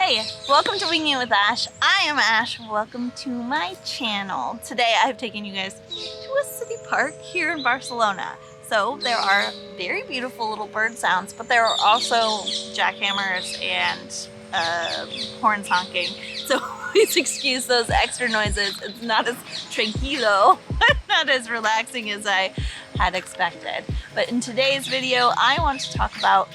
Hey, welcome to Winging It with Ash. I am Ash. Welcome to my channel. Today I've taken you guys to a city park here in Barcelona. So there are very beautiful little bird sounds, but there are also jackhammers and horns honking. So please excuse those extra noises. It's not as tranquilo, not as relaxing as I had expected. But in today's video, I want to talk about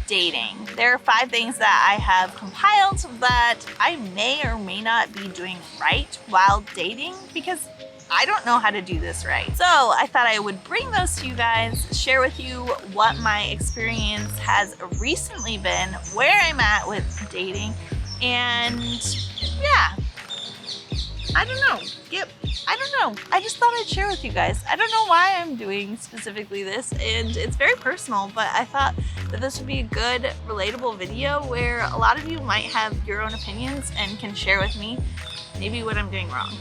dating. There are 5 things that I have compiled that I may or may not be doing right while dating because I don't know how to do this right. So I thought I would bring those to you guys, share with you what my experience has recently been, where I'm at with dating, and yeah, I don't know. I just thought I'd share with you guys. I don't know why I'm doing specifically this, and it's very personal, but I thought that this would be a good, relatable video where a lot of you might have your own opinions and can share with me maybe what I'm doing wrong.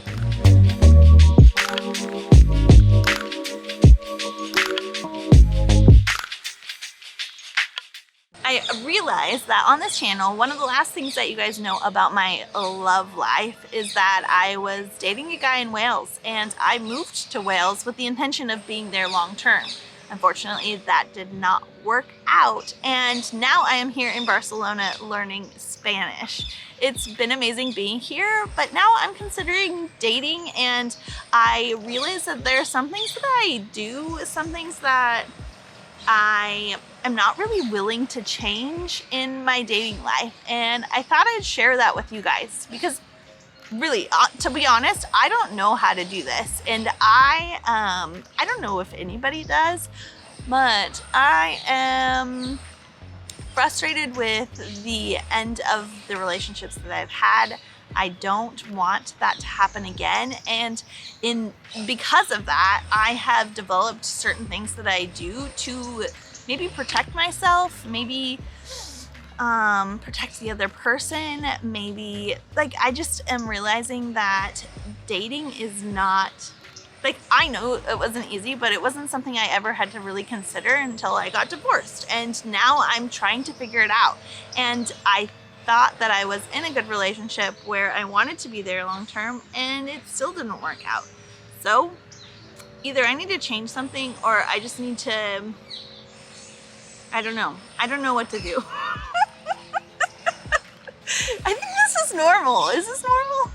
I realized that on this channel, one of the last things that you guys know about my love life is that I was dating a guy in Wales, and I moved to Wales with the intention of being there long term. Unfortunately, that did not work out, and now I am here in Barcelona learning Spanish. It's been amazing being here, but now I'm considering dating, and I realize that there are some things that I do, some things that I am not really willing to change in my dating life, and I thought I'd share that with you guys because really, to be honest, I don't know how to do this, and I don't know if anybody does, but I am frustrated with the end of the relationships that I've had. I don't want that to happen again, and because of that, I have developed certain things that I do to maybe protect myself, maybe protect the other person, maybe, like, I just am realizing that dating is not, like, I know it wasn't easy, but it wasn't something I ever had to really consider until I got divorced, and now I'm trying to figure it out. And I thought that I was in a good relationship where I wanted to be there long term, and it still didn't work out. So either I need to change something, or I just need to, I don't know what to do. I think this is normal. Is this normal?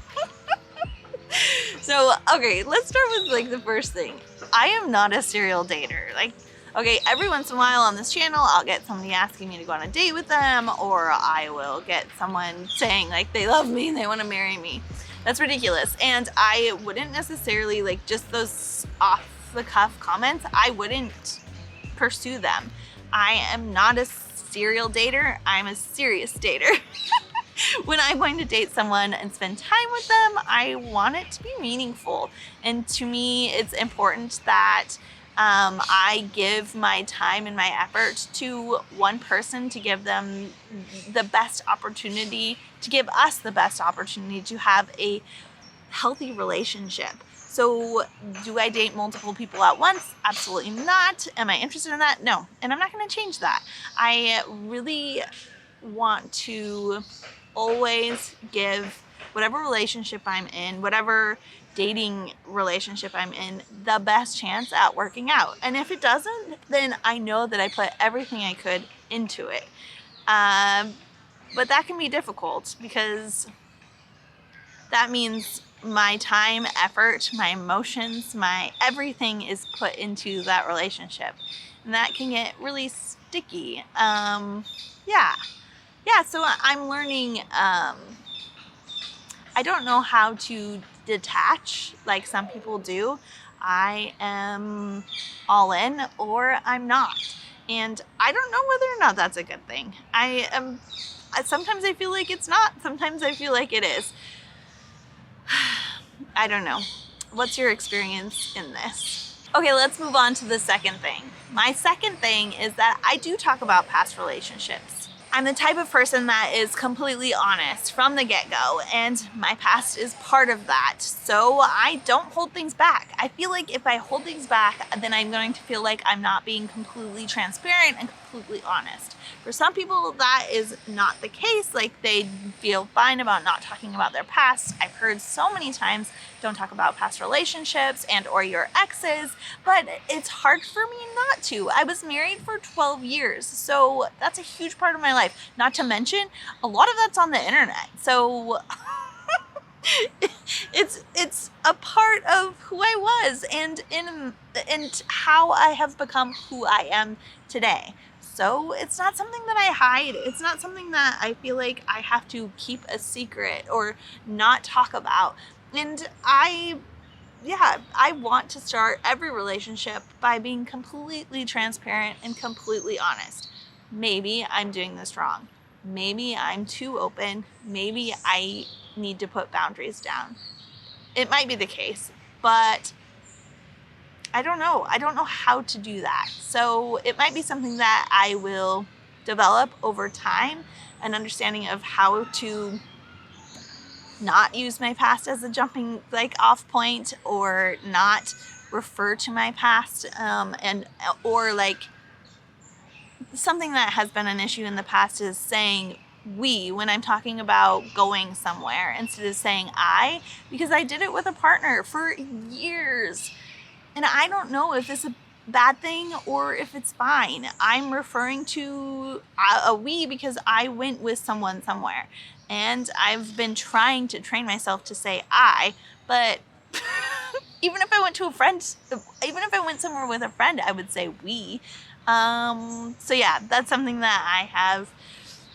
So, okay, let's start with like the first thing. I am not a serial dater. Like, okay, every once in a while on this channel, I'll get somebody asking me to go on a date with them, or I will get someone saying like they love me and they want to marry me. That's ridiculous. And I wouldn't necessarily, like, just those off the cuff comments, I wouldn't pursue them. I am not a serial dater. I'm a serious dater. When I'm going to date someone and spend time with them, I want it to be meaningful. And to me, it's important that I give my time and my effort to one person to give them the best opportunity, to give us the best opportunity to have a healthy relationship. So do I date multiple people at once? Absolutely not. Am I interested in that? No. And I'm not going to change that. I really want to always give whatever relationship I'm in, whatever dating relationship I'm in, the best chance at working out. And if it doesn't, then I know that I put everything I could into it. But that can be difficult because that means my time, effort, my emotions, my everything is put into that relationship. And that can get really sticky. Yeah, so I'm learning, I don't know how to detach like some people do. I am all in or I'm not. And I don't know whether or not that's a good thing. Sometimes I feel like it's not, sometimes I feel like it is. I don't know. What's your experience in this? Okay, let's move on to the second thing. My second thing is that I do talk about past relationships. I'm the type of person that is completely honest from the get-go, and my past is part of that. So I don't hold things back. I feel like if I hold things back, then I'm going to feel like I'm not being completely transparent and completely honest. For some people, that is not the case. Like, they feel fine about not talking about their past. I've heard so many times, don't talk about past relationships and or your exes, but it's hard for me not to. I was married for 12 years, so that's a huge part of my life. Not to mention, a lot of that's on the internet. So it's a part of who I was and how I have become who I am today. So it's not something that I hide. It's not something that I feel like I have to keep a secret or not talk about. And I want to start every relationship by being completely transparent and completely honest. Maybe I'm doing this wrong. Maybe I'm too open. Maybe I need to put boundaries down. It might be the case, but I don't know. I don't know how to do that. So it might be something that I will develop over time, an understanding of how to not use my past as a jumping off point, or not refer to my past, or something that has been an issue in the past is saying we when I'm talking about going somewhere instead of saying I, because I did it with a partner for years. And I don't know if it's a bad thing or if it's fine. I'm referring to a we because I went with someone somewhere. And I've been trying to train myself to say I, but even if I went somewhere with a friend, I would say we. So yeah, that's something that I have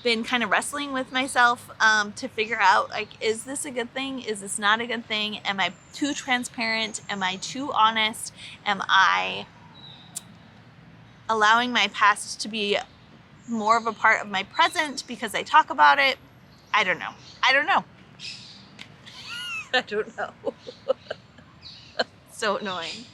been kind of wrestling with myself to figure out, is this a good thing? Is this not a good thing? Am I too transparent? Am I too honest? Am I allowing my past to be more of a part of my present because I talk about it? I don't know. I don't know. So annoying.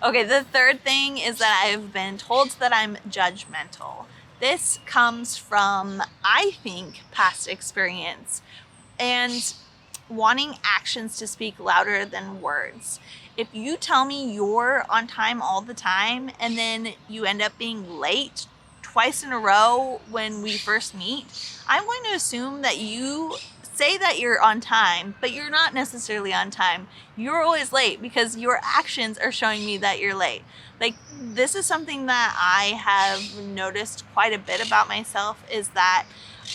Okay, the third thing is that I've been told that I'm judgmental. This comes from, I think, past experience and wanting actions to speak louder than words. If you tell me you're on time all the time and then you end up being late twice in a row when we first meet, I'm going to assume that you say that you're on time, but you're not necessarily on time. You're always late because your actions are showing me that you're late. This is something that I have noticed quite a bit about myself, is that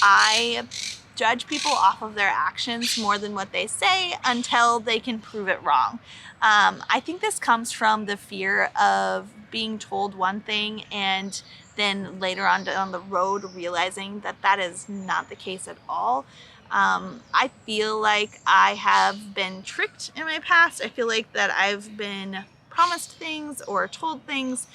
I judge people off of their actions more than what they say until they can prove it wrong. I think this comes from the fear of being told one thing and then later on down the road realizing that that is not the case at all. I feel like I have been tricked in my past. I feel like that I've been promised things or told things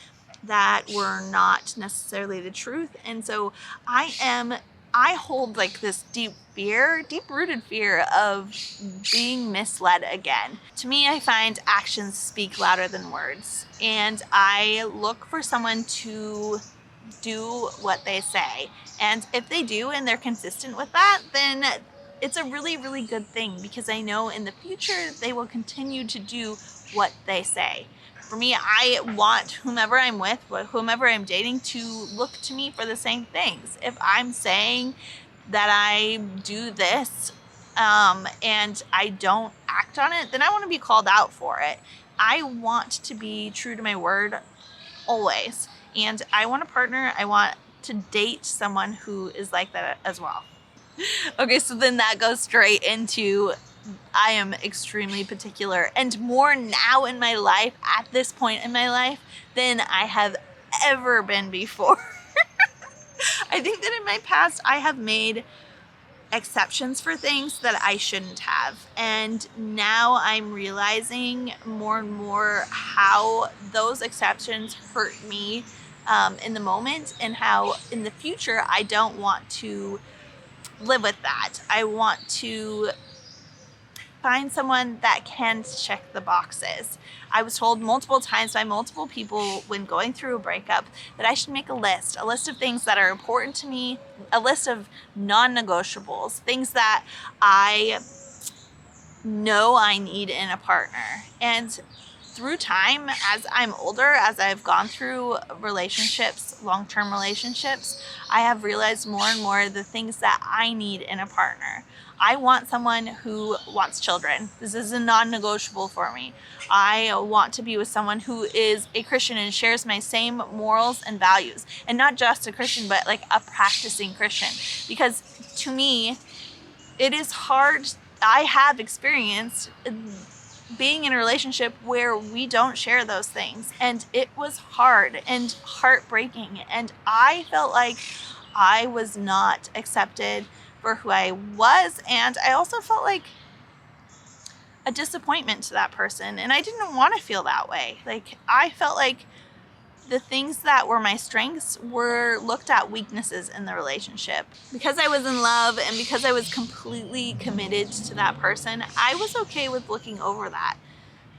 that were not necessarily the truth. And so I hold this deep-rooted fear of being misled again. To me, I find actions speak louder than words. And I look for someone to do what they say. And if they do and they're consistent with that, then it's a really, really good thing, because I know in the future they will continue to do what they say. For me, I want whomever I'm with, whomever I'm dating, to look to me for the same things. If I'm saying that I do this and I don't act on it, then I want to be called out for it. I want to be true to my word always. And I want a partner, I want to date someone who is like that as well. Okay, so then that goes straight into, I am extremely particular, and more now in my life, at this point in my life, than I have ever been before. I think that in my past, I have made exceptions for things that I shouldn't have. And now I'm realizing more and more how those exceptions hurt me in the moment, and how in the future I don't want to live with that. I want to find someone that can check the boxes. I was told multiple times by multiple people when going through a breakup that I should make a list of things that are important to me, a list of non-negotiables, things that I know I need in a partner. And through time, as I'm older, as I've gone through relationships, long-term relationships, I have realized more and more the things that I need in a partner. I want someone who wants children. This is a non-negotiable for me. I want to be with someone who is a Christian and shares my same morals and values. And not just a Christian, but like a practicing Christian. Because to me, it is hard. I have experienced being in a relationship where we don't share those things, and it was hard and heartbreaking, and I felt like I was not accepted for who I was, and I also felt like a disappointment to that person, and I didn't want to feel that way. Like, I felt like the things that were my strengths were looked at weaknesses in the relationship. Because I was in love and because I was completely committed to that person, I was okay with looking over that.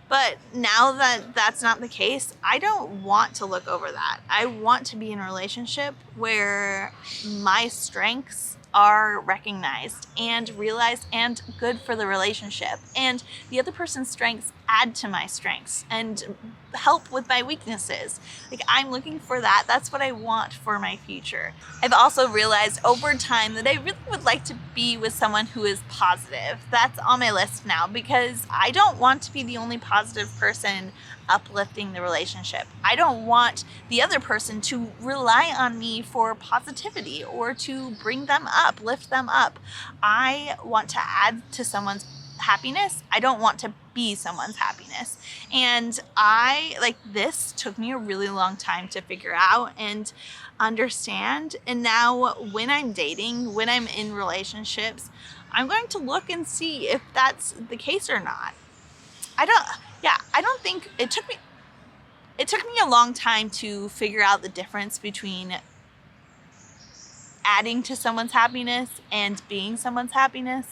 But now that that's not the case, I don't want to look over that. I want to be in a relationship where my strengths are recognized and realized and good for the relationship, and the other person's strengths add to my strengths and help with my weaknesses. Like, I'm looking for that. That's what I want for my future. I've also realized over time that I really would like to be with someone who is positive. That's on my list now, because I don't want to be the only positive person uplifting the relationship. I don't want the other person to rely on me for positivity or to bring them up, lift them up. I want to add to someone's happiness. I don't want to be someone's happiness. And this took me a really long time to figure out and understand. And now when I'm dating, when I'm in relationships, I'm going to look and see if that's the case or not. I don't think it took me a long time to figure out the difference between adding to someone's happiness and being someone's happiness.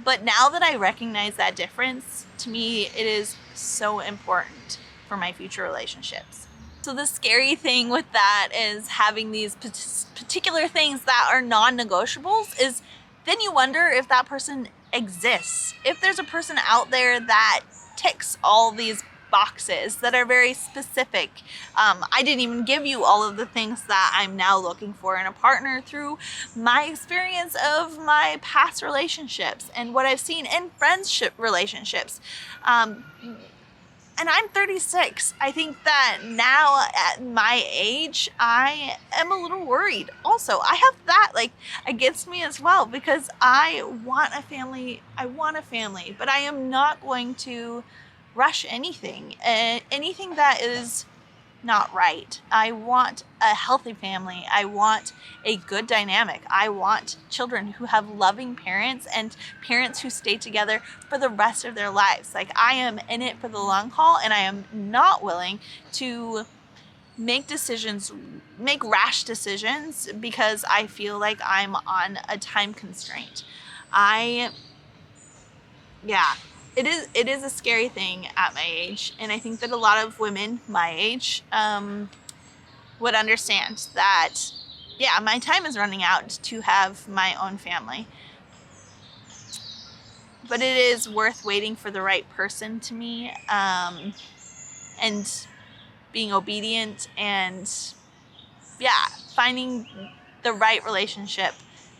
But now that I recognize that difference, to me, it is so important for my future relationships. So the scary thing with that is having these particular things that are non-negotiables is then you wonder if that person exists. If there's a person out there that ticks all these boxes that are very specific. I didn't even give you all of the things that I'm now looking for in a partner through my experience of my past relationships and what I've seen in friendship relationships. And I'm 36. I think that now at my age, I am a little worried. Also, I have that against me as well, because I want a family, but I am not going to rush anything that is not right. I want a healthy family. I want a good dynamic. I want children who have loving parents and parents who stay together for the rest of their lives. Like, I am in it for the long haul, and I am not willing to make rash decisions because I feel like I'm on a time constraint. It is a scary thing at my age, and I think that a lot of women my age would understand that, my time is running out to have my own family. But it is worth waiting for the right person to me, and being obedient and, finding the right relationship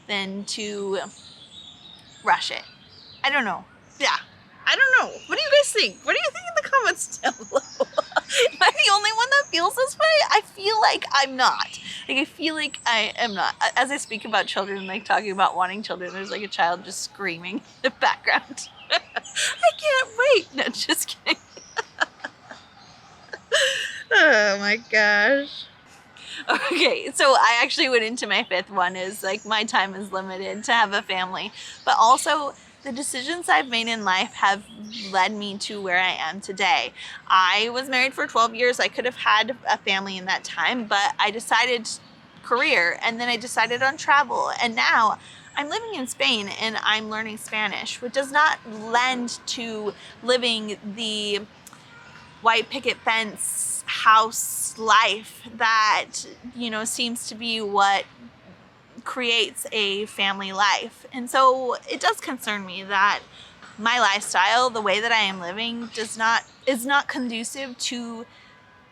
than to rush it. I don't know. I don't know. What do you guys think? What do you think in the comments down below? Am I the only one that feels this way? I feel like I'm not. I feel like I am not. As I speak about children, talking about wanting children, there's a child just screaming in the background. I can't wait. No, just kidding. Oh my gosh. Okay, so I actually went into my fifth one is my time is limited to have a family, but also the decisions I've made in life have led me to where I am today. I was married for 12 years. I could have had a family in that time, but I decided career, and then I decided on travel, and now I'm living in Spain and I'm learning Spanish, which does not lend to living the white picket fence house life that, seems to be what creates a family life. And so it does concern me that my lifestyle, the way that I am living is not conducive to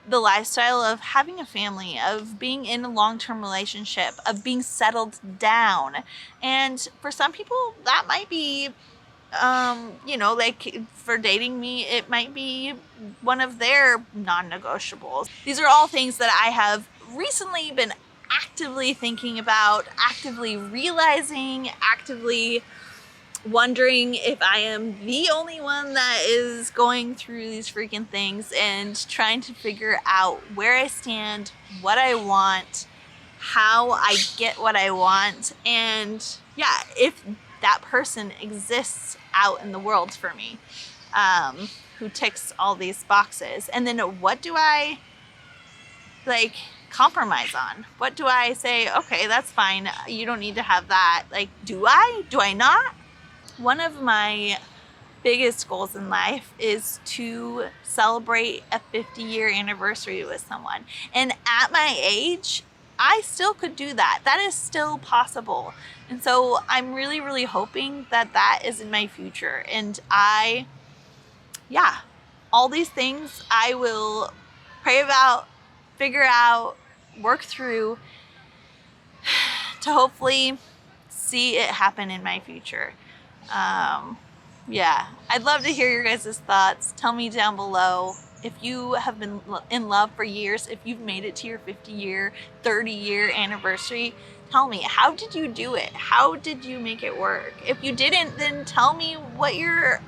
the lifestyle of having a family, of being in a long-term relationship, of being settled down. And for some people that might be, you know, like for dating me, it might be one of their non-negotiables. These are all things that I have recently been actively thinking about, actively realizing, actively wondering if I am the only one that is going through these freaking things, and trying to figure out where I stand, what I want, how I get what I want, and yeah, if that person exists out in the world for me, who ticks all these boxes. And then what do I like compromise on? What do I say, okay, that's fine, you don't need to have that? Like, do I not? One of my biggest goals in life is to celebrate a 50-year anniversary with someone. And at my age, I still could do that. That is still possible. And so I'm really, really hoping that that is in my future. And all these things I will pray about, figure out, work through to hopefully see it happen in my future. Yeah, I'd love to hear your guys' thoughts. Tell me down below if you have been in love for years, if you've made it to your 50-year, 30-year anniversary. Tell me, how did you do it? How did you make it work? If you didn't, then tell me what your,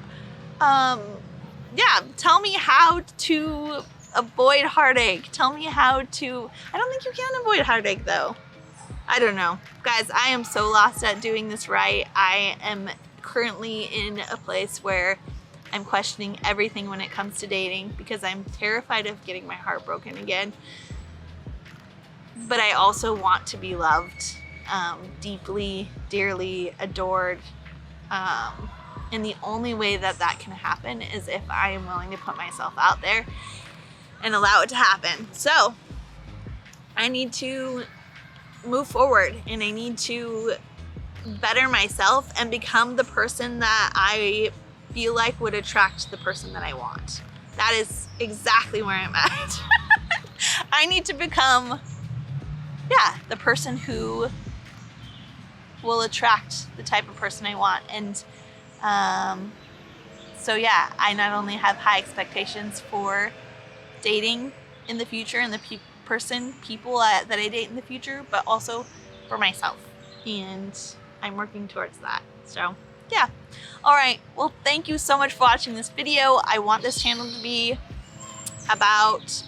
tell me how to avoid heartache. Tell me how to, I don't think you can avoid heartache though. I don't know. Guys, I am so lost at doing this right. I am currently in a place where I'm questioning everything when it comes to dating, because I'm terrified of getting my heart broken again. But I also want to be loved, deeply, dearly, adored. And the only way that that can happen is if I am willing to put myself out there and allow it to happen. So I need to move forward, and I need to better myself and become the person that I feel like would attract the person that I want. That is exactly where I'm at. I need to become, the person who will attract the type of person I want. And so yeah, I not only have high expectations for dating in the future and the people that I date in the future, but also for myself. And I'm working towards that. So yeah. All right. Well, thank you so much for watching this video. I want this channel to be about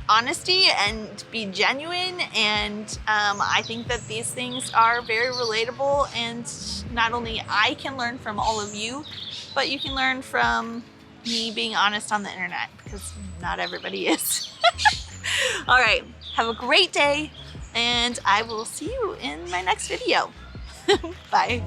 honesty and be genuine. And I think that these things are very relatable, and not only I can learn from all of you, but you can learn from me being honest on the internet, because not everybody is. All right. Have a great day, and I will see you in my next video. Bye.